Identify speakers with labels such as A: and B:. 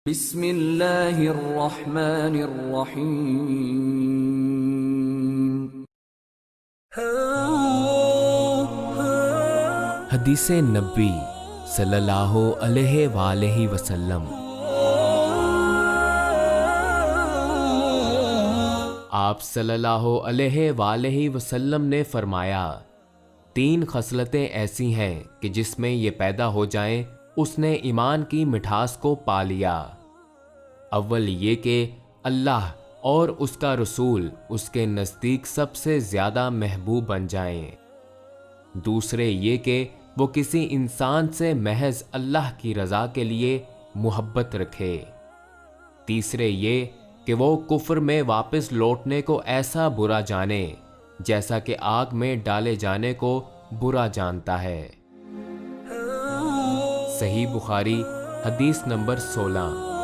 A: بسم اللہ الرحمن الرحیم۔
B: حدیث نبی صلی اللہ علیہ وآلہ وسلم۔ آپ صلی اللہ علیہ وآلہ وسلم نے فرمایا، 3 خصلتیں ایسی ہیں کہ جس میں یہ پیدا ہو جائیں اس نے ایمان کی مٹھاس کو پا لیا۔ اول یہ کہ اللہ اور اس کا رسول اس کے نزدیک سب سے زیادہ محبوب بن جائیں۔ دوسرے یہ کہ وہ کسی انسان سے محض اللہ کی رضا کے لیے محبت رکھے۔ تیسرے یہ کہ وہ کفر میں واپس لوٹنے کو ایسا برا جانے جیسا کہ آگ میں ڈالے جانے کو برا جانتا ہے۔ صحیح بخاری حدیث نمبر 16۔